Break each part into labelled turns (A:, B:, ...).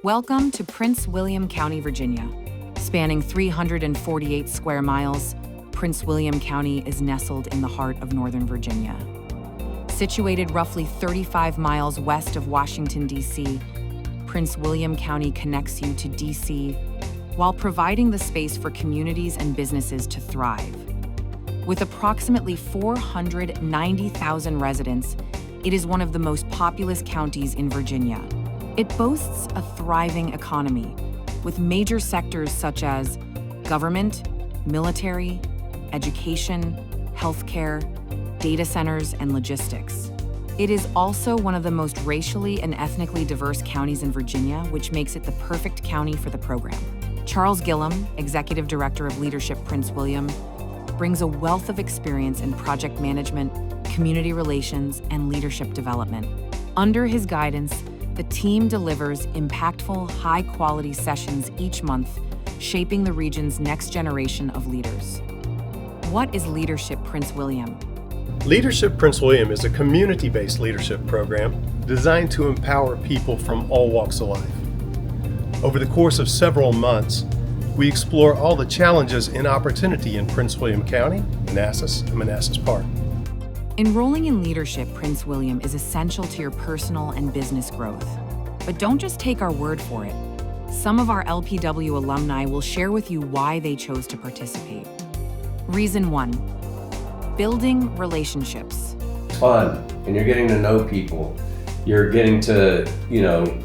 A: Welcome to Prince William County, Virginia. Spanning 348 square miles, Prince William County is nestled in the heart of Northern Virginia. Situated roughly 35 miles west of Washington, D.C., Prince William County connects you to D.C. while providing the space for communities and businesses to thrive. With approximately 490,000 residents, it is one of the most populous counties in Virginia. It boasts a thriving economy, with major sectors such as government, military, education, healthcare, data centers, and logistics. It is also one of the most racially and ethnically diverse counties in Virginia, which makes it the perfect county for the program. Charles Gillum, Executive Director of Leadership Prince William, brings a wealth of experience in project management, community relations, and leadership development. Under his guidance, the team delivers impactful, high-quality sessions each month, shaping the region's next generation of leaders. What is Leadership Prince William?
B: Leadership Prince William is a community-based leadership program designed to empower people from all walks of life. Over the course of several months, we explore all the challenges and opportunity in Prince William County, Manassas, and Manassas Park.
A: Enrolling in Leadership Prince William is essential to your personal and business growth. But don't just take our word for it. Some of our LPW alumni will share with you why they chose to participate. Reason 1, building relationships.
C: It's fun, and you're getting to know people. You're getting to,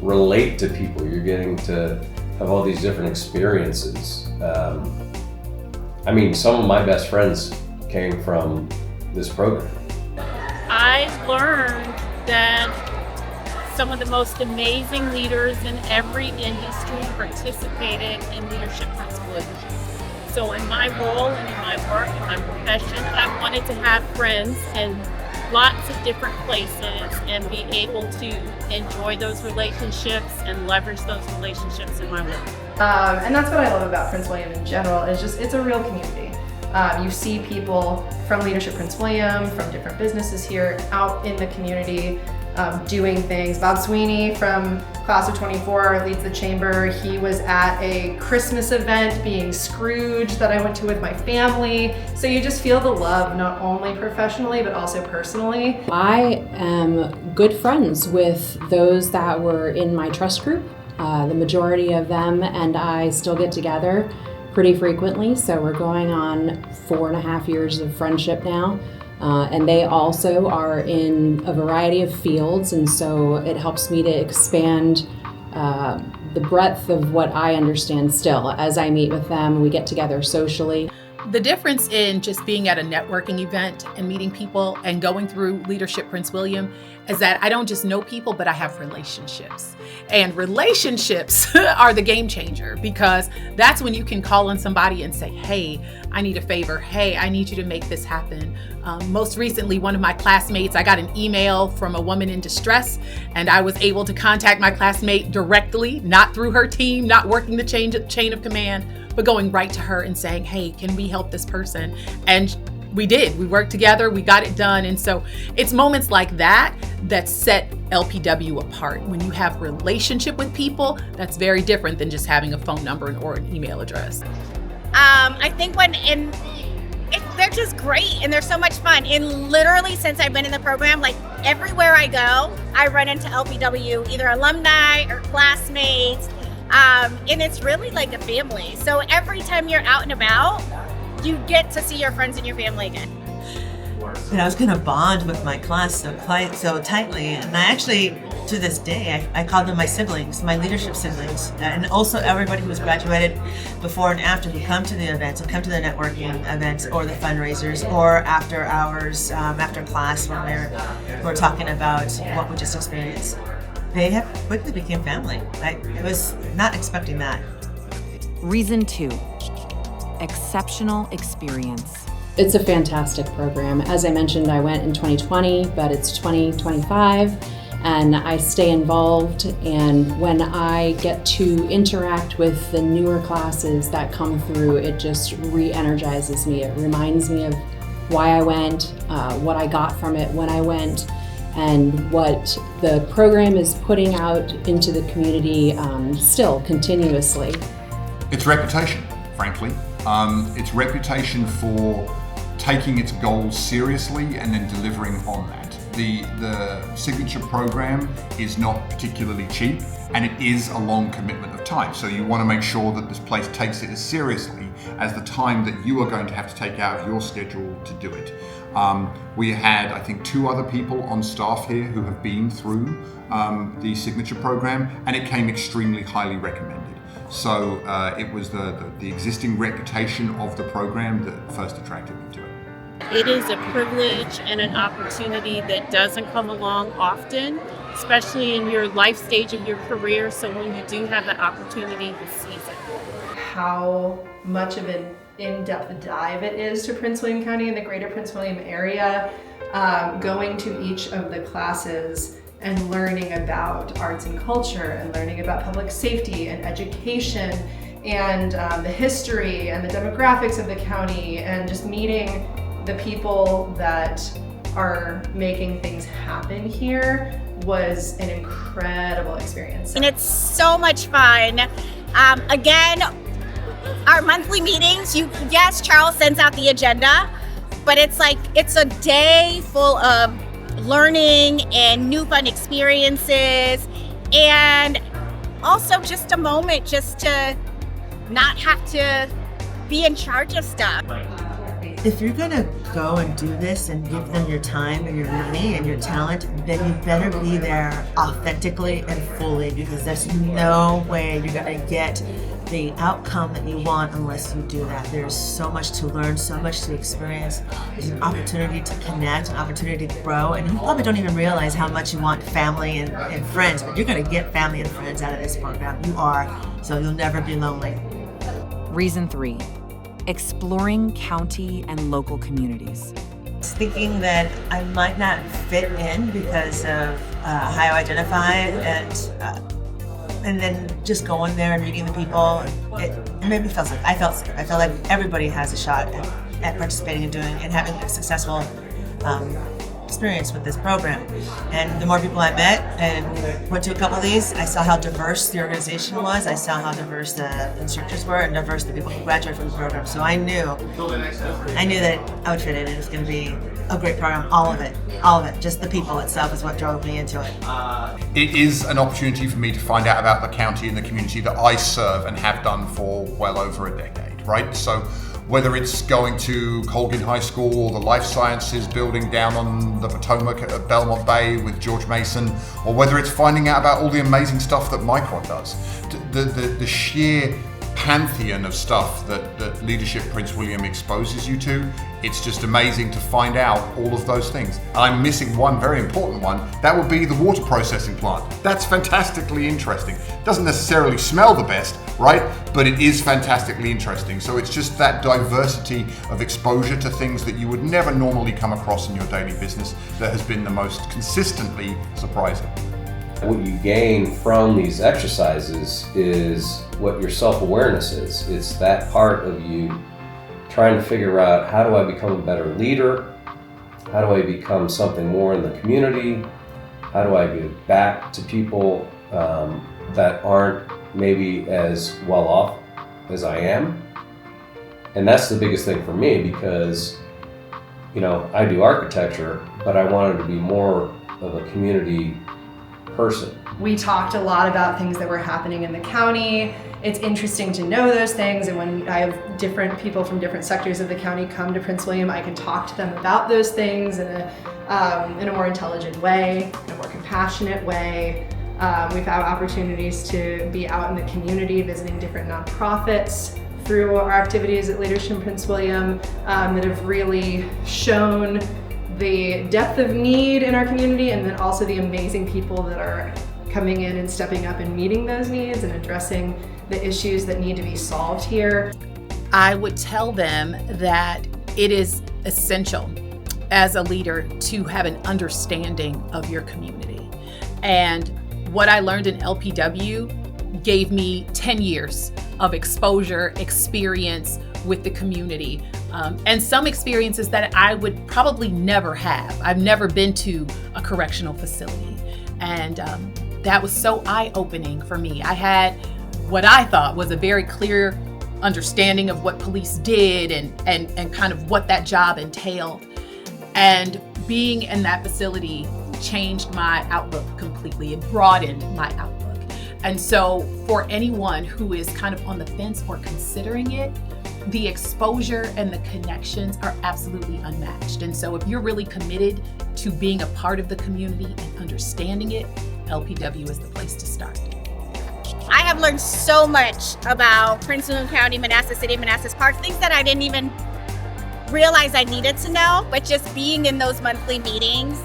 C: relate to people. You're getting to have all these different experiences. Some of my best friends came from this program.
D: I learned that some of the most amazing leaders in every industry participated in Leadership Prince William. So in my role and in my work and my profession, I wanted to have friends in lots of different places and be able to enjoy those relationships and leverage those relationships in my work.
E: And that's what I love about Prince William in general, is just it's a real community. You see people from Leadership Prince William, from different businesses here, out in the community, doing things. Bob Sweeney from Class of 24 leads the chamber. He was at a Christmas event being Scrooge that I went to with my family. So you just feel the love, not only professionally, but also personally.
F: I am good friends with those that were in my trust group. The majority of them and I still get together pretty frequently. So we're going on 4.5 years of friendship now. And they also are in a variety of fields, and so it helps me to expand the breadth of what I understand still as I meet with them. We get together socially.
G: The difference in just being at a networking event and meeting people and going through Leadership Prince William is that I don't just know people, but I have relationships. And relationships are the game changer, because that's when you can call on somebody and say, hey, I need a favor. Hey, I need you to make this happen. Most recently, one of my classmates, I got an email from a woman in distress, and I was able to contact my classmate directly, not through her team, not working the chain of command, but going right to her and saying, hey, can we help this person? And we did. We worked together. We got it done. And so it's moments like that that set LPW apart. When you have relationship with people, that's very different than just having a phone number or an email address.
H: I think they're just great and they're so much fun. And literally since I've been in the program, like everywhere I go, I run into LPW, either alumni or classmates. And it's really like a family. So every time you're out and about, you get to see your friends and your family again.
I: And I was going to bond with my class so tightly, and I actually, to this day, I call them my siblings, my leadership siblings, and also everybody who was graduated before and after who come to the events and come to the networking events or the fundraisers or after hours, after class when we're talking about what we just experienced. They have quickly became family. I was not expecting that.
A: Reason 2, exceptional experience.
F: It's a fantastic program. As I mentioned, I went in 2020, but it's 2025, and I stay involved. And when I get to interact with the newer classes that come through, it just re-energizes me. It reminds me of why I went, what I got from it when I went, and what the program is putting out into the community still continuously.
J: Its reputation, frankly. Its reputation for taking its goals seriously and then delivering on that. The signature program is not particularly cheap, and it is a long commitment of time. So you want to make sure that this place takes it as seriously as the time that you are going to have to take out of your schedule to do it. We had, I think, 2 other people on staff here who have been through the signature program, and it came extremely highly recommended. So it was the existing reputation of the program that first attracted me to it.
D: It is a privilege and an opportunity that doesn't come along often, especially in your life stage of your career. So when you do have the opportunity to seize it.
E: How much of an in-depth dive it is to Prince William County and the greater Prince William area, going to each of the classes and learning about arts and culture and learning about public safety and education and the history and the demographics of the county, and just meeting the people that are making things happen here was an incredible experience.
H: And it's so much fun. Again, our monthly meetings, yes, Charles sends out the agenda, but it's a day full of learning and new fun experiences, and also just a moment just to not have to be in charge of stuff.
I: If you're gonna go and do this and give them your time and your money and your talent, then you better be there authentically and fully, because there's no way you're gonna get the outcome that you want unless you do that. There's so much to learn, so much to experience. There's an opportunity to connect, an opportunity to grow, and you probably don't even realize how much you want family and friends, but you're gonna get family and friends out of this program. You are, so you'll never be lonely.
A: Reason 3, exploring county and local communities.
I: Thinking that I might not fit in because of how I identify, and then just going there and meeting the people, it made me feel sick. I felt sick. I felt like everybody has a shot at participating and doing and having a successful experience with this program. And the more people I met and went to a couple of these, I saw how diverse the organization was. I saw how diverse the instructors were and diverse the people who graduated from the program. So I knew that I would fit in, and it was going to be a great program. All of it. Just the people itself is what drove me into it.
J: It is an opportunity for me to find out about the county and the community that I serve and have done for well over a decade, right? So whether it's going to Colgan High School or the Life Sciences building down on the Potomac at Belmont Bay with George Mason, or whether it's finding out about all the amazing stuff that Micron does, the sheer pantheon of stuff that Leadership Prince William exposes you to, it's just amazing to find out all of those things. I'm missing one very important one. That would be the water processing plant. That's fantastically interesting. Doesn't necessarily smell the best, right? But it is fantastically interesting. So it's just that diversity of exposure to things that you would never normally come across in your daily business that has been the most consistently surprising.
C: What you gain from these exercises is what your self-awareness is. It's that part of you trying to figure out, how do I become a better leader? How do I become something more in the community? How do I give back to people that aren't maybe as well off as I am? And that's the biggest thing for me, because I do architecture, but I wanted to be more of a community person.
E: We talked a lot about things that were happening in the county. It's interesting to know those things, and when I have different people from different sectors of the county come to Prince William, I can talk to them about those things in a more intelligent way, in a more compassionate way. We've had opportunities to be out in the community visiting different nonprofits through our activities at Leadership Prince William that have really shown the depth of need in our community, and then also the amazing people that are coming in and stepping up and meeting those needs and addressing the issues that need to be solved here.
G: I would tell them that it is essential as a leader to have an understanding of your community. And what I learned in LPW gave me 10 years of exposure, experience with the community. and some experiences that I would probably never have. I've never been to a correctional facility, and that was so eye-opening for me. I had what I thought was a very clear understanding of what police did and kind of what that job entailed. And being in that facility changed my outlook completely. It broadened my outlook. And so for anyone who is kind of on the fence or considering it, the exposure and the connections are absolutely unmatched. And so if you're really committed to being a part of the community and understanding it, LPW is the place to start.
H: I have learned so much about Prince William County, Manassas City, Manassas Park, things that I didn't even realize I needed to know, but just being in those monthly meetings.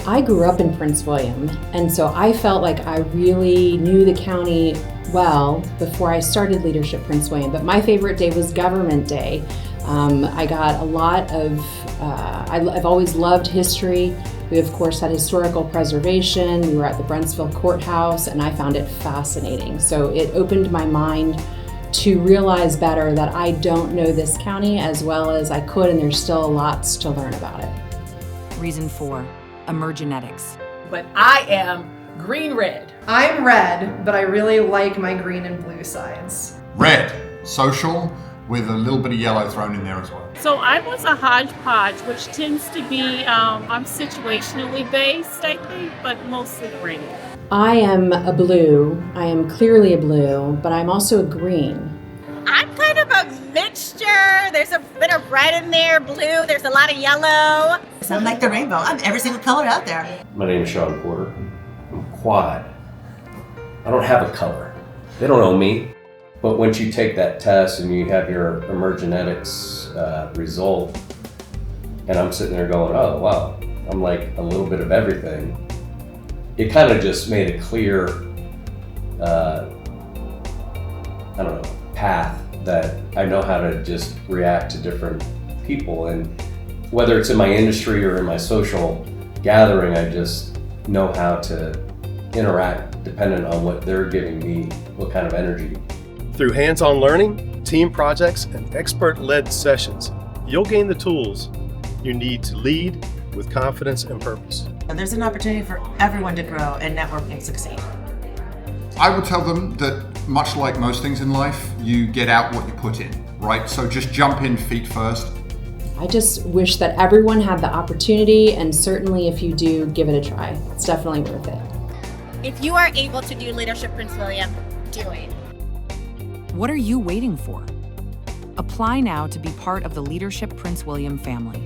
F: I grew up in Prince William, and so I felt like I really knew the county well before I started Leadership Prince William. But my favorite day was Government Day. I got a lot of, I've always loved history. We of course had historical preservation. We were at the Brentsville Courthouse, and I found it fascinating. So it opened my mind to realize better that I don't know this county as well as I could, and there's still lots to learn about it.
A: Reason 4, emergenetics.
G: But I am green-red.
E: I'm red, but I really like my green and blue sides.
J: Red, social, with a little bit of yellow thrown in there as well.
D: So I was a hodgepodge, which tends to be, I'm situationally based, I think, but mostly green.
F: I am a blue. I am clearly a blue, but I'm also a green.
H: I'm kind of a mixture. There's a bit of red in there, blue, there's a lot of yellow.
I: So I'm like the rainbow. I'm every single color out there.
C: My name is Sean Porter. I'm quad. I don't have a color. They don't know me. But once you take that test and you have your emergenetics result, and I'm sitting there going, oh, wow, I'm like a little bit of everything. It kind of just made a clear, path that I know how to just react to different people. And whether it's in my industry or in my social gathering, I just know how to interact depending on what they're giving me, what kind of energy.
B: Through hands-on learning, team projects, and expert-led sessions, you'll gain the tools you need to lead with confidence and purpose.
I: And there's an opportunity for everyone to grow and network and succeed.
J: I would tell them that much like most things in life, you get out what you put in, right? So just jump in feet first.
F: I just wish that everyone had the opportunity, and certainly if you do, give it a try. It's definitely worth it.
H: If you are able to do Leadership Prince William, do it.
A: What are you waiting for? Apply now to be part of the Leadership Prince William family.